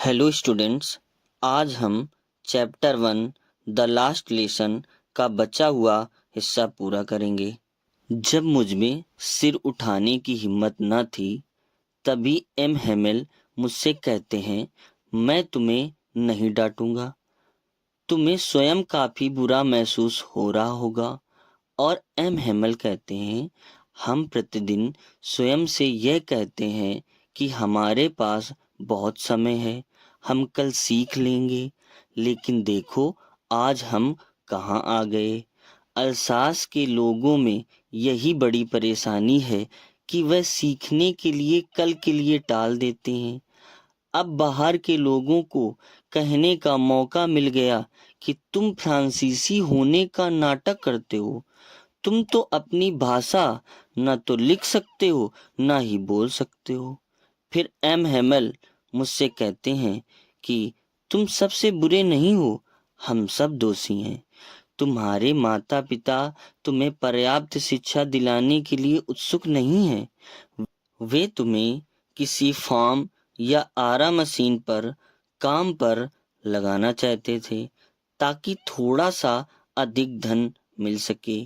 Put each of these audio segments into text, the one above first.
Hello students, आज हम chapter 1 the last lesson का बचा हुआ हिस्सा पूरा करेंगे। जब मुझ में सिर उठाने की हिम्मत न थी, तभी एम हेमेल मुझसे कहते हैं, मैं तुम्हें नहीं डांटूंगा। तुम्हें स्वयं काफी बुरा महसूस हो रहा होगा। और एम हेमल कहते हैं, हम प्रतिदिन स्वयं से यह कहते हैं कि हमारे पास बहुत समय है, हम कल सीख लेंगे। लेकिन देखो आज हम कहाँ आ गए। अल्सास के लोगों में यही बड़ी परेशानी है कि वह सीखने के लिए कल के लिए टाल देते हैं। अब बाहर के लोगों को कहने का मौका मिल गया कि तुम फ्रांसीसी होने का नाटक करते हो। तुम तो अपनी भाषा न तो लिख सकते हो न ही बोल सकते हो। फिर एम हेमल मुझसे कहते हैं कि तुम सबसे बुरे नहीं हो, हम सब दोषी हैं। तुम्हारे माता पिता तुम्हें पर्याप्त शिक्षा दिलाने के लिए उत्सुक नहीं हैं। वे तुम्हें किसी फार्म या आरा मशीन पर काम पर लगाना चाहते थे ताकि थोड़ा सा अधिक धन मिल सके।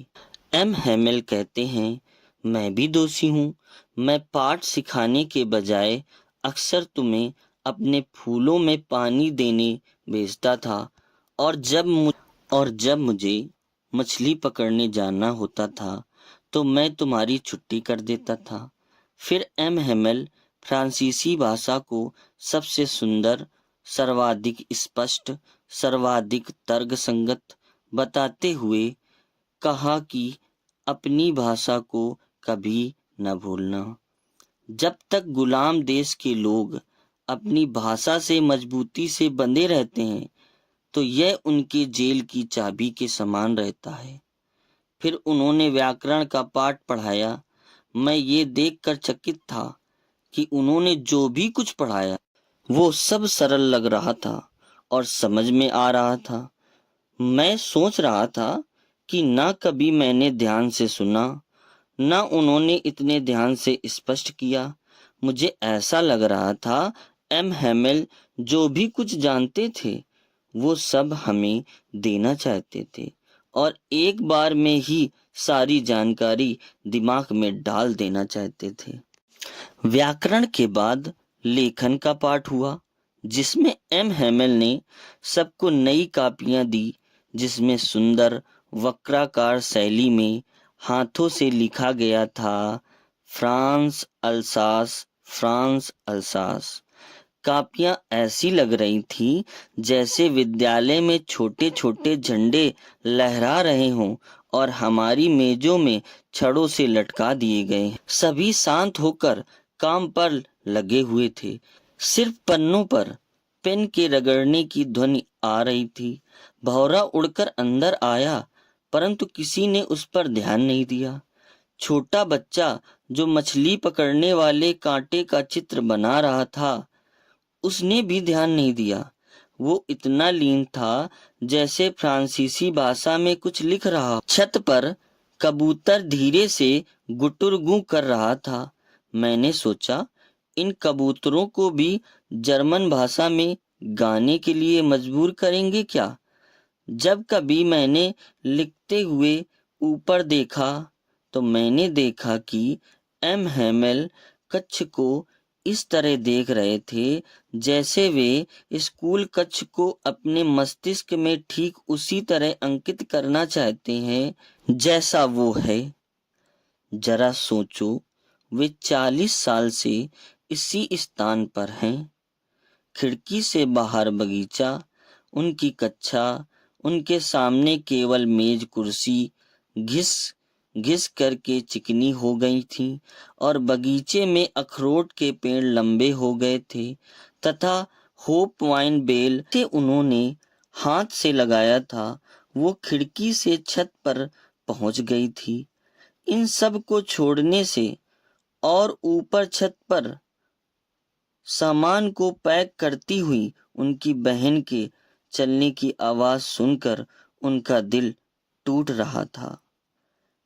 एम हेमेल कहते हैं, मैं भी दोषी हूँ। मैं पाठ सिखाने के बजाय अक्सर तुम्हें अपने फूलों में पानी देने भेजता था। और जब मुझे मछली पकड़ने जाना होता था तो मैं तुम्हारी छुट्टी कर देता था। फिर एम हेमेल फ्रांसीसी भाषा को सबसे सुंदर, सर्वाधिक स्पष्ट, सर्वाधिक तर्कसंगत बताते हुए कहा कि अपनी भाषा को कभी न भूलना। जब तक गुलाम देश के लोग अपनी भाषा से मजबूती से बंधे रहते हैं तो यह उनके जेल की चाबी के समान रहता है। फिर उन्होंने व्याकरण का पाठ पढ़ाया। मैं ये देखकर चकित था कि उन्होंने जो भी कुछ पढ़ाया वो सब सरल लग रहा था और समझ में आ रहा था। मैं सोच रहा था कि ना कभी मैंने ध्यान से सुना, ना उन्होंने इतने ध्यान से स्पष्ट किया। मुझे ऐसा लग रहा था एम हेमेल जो भी कुछ जानते थे वो सब हमें देना चाहते थे और एक बार में ही सारी जानकारी दिमाग में डाल देना चाहते थे। व्याकरण के बाद लेखन का पाठ हुआ, जिसमें एम हेमेल ने सबको नई कापियां दी, जिसमें सुंदर वक्राकार शैली में हाथों से लिखा गया था, फ्रांस अल्सास, फ्रांस अल्सास। कापियां ऐसी लग रही थी जैसे विद्यालय में छोटे छोटे झंडे लहरा रहे हों और हमारी मेजों में छड़ों से लटका दिए गए। सभी शांत होकर काम पर लगे हुए थे। सिर्फ पन्नों पर पेन के रगड़ने की ध्वनि आ रही थी। भौरा उड़कर अंदर आया, परंतु किसी ने उस पर ध्यान नहीं दिया। छोटा बच्चा जो मछली पकड़ने वाले कांटे का चित्र बना रहा था, उसने भी ध्यान नहीं दिया। वो इतना लीन था जैसे फ्रांसीसी भाषा में कुछ लिख रहा। छत पर कबूतर धीरे से गुटुरगू कर रहा था। मैंने सोचा, इन कबूतरों को भी जर्मन भाषा में गाने के लिए मजबूर करेंगे क्या। जब कभी मैंने लिखते हुए ऊपर देखा तो मैंने देखा कि एम हेमेल कक्ष को इस तरह देख रहे थे जैसे वे स्कूल कक्ष को अपने मस्तिष्क में ठीक उसी तरह अंकित करना चाहते हैं जैसा वो है। जरा सोचो, वे 40 साल से इसी स्थान पर हैं। खिड़की से बाहर बगीचा, उनकी कक्षा, उनके सामने केवल मेज कुर्सी घिस घिस करके चिकनी हो गई थी और बगीचे में अखरोट के पेड़ लंबे हो गए थे तथा होप वाइन बेल से उन्होंने हाथ से लगाया था वो खिड़की से छत पर पहुंच गई थी। इन सब को छोड़ने से और ऊपर छत पर सामान को पैक करती हुई उनकी बहन के चलने की आवाज सुनकर उनका दिल टूट रहा था,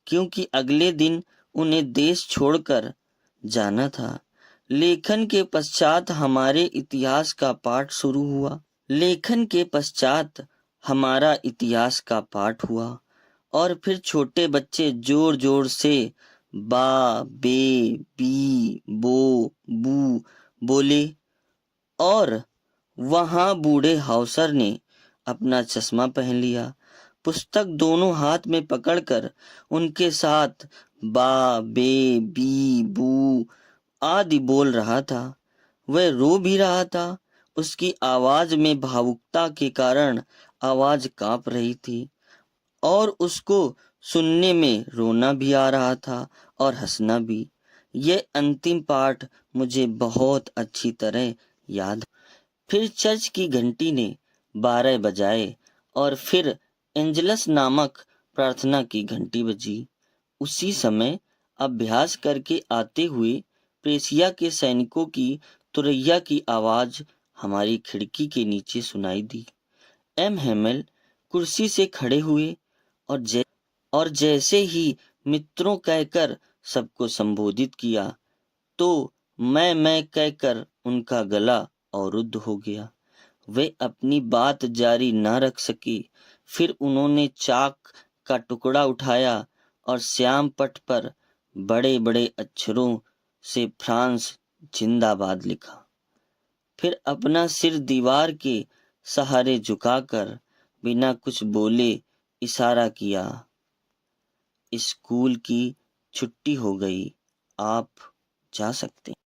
क्योंकि अगले दिन उन्हें देश छोड़कर जाना था। लेखन के पश्चात हमारे इतिहास का पाठ शुरू हुआ। लेखन के पश्चात हमारा इतिहास का पाठ हुआ और फिर छोटे बच्चे जोर जोर से बा, बे, बी, बो, बू बोले और वहां बूढ़े हाउसर ने अपना चश्मा पहन लिया, पुस्तक दोनों हाथ में पकड़कर उनके साथ बा, बे, बी, बू आदि बोल रहा था। वह रो भी रहा था। उसकी आवाज में भावुकता के कारण आवाज कांप रही थी और उसको सुनने में रोना भी आ रहा था और हंसना भी। यह अंतिम पाठ मुझे बहुत अच्छी तरह याद। फिर चर्च की घंटी ने 12 बजाए और फिर एंजलस नामक प्रार्थना की घंटी बजी। उसी समय अभ्यास करके आते हुए प्रेसिया के सैनिकों की तुरैया की आवाज हमारी खिड़की के नीचे सुनाई दी। एम हेमल कुर्सी से खड़े हुए और जैसे ही मित्रों कहकर सबको संबोधित किया तो मैं कहकर उनका गला अवरुद्ध हो गया। वे अपनी बात जारी न रख सके। फिर उन्होंने चाक का टुकड़ा उठाया और श्याम पट पर बड़े बड़े अक्षरों से फ्रांस जिंदाबाद लिखा। फिर अपना सिर दीवार के सहारे झुकाकर बिना कुछ बोले इशारा किया, स्कूल की छुट्टी हो गई, आप जा सकते हैं।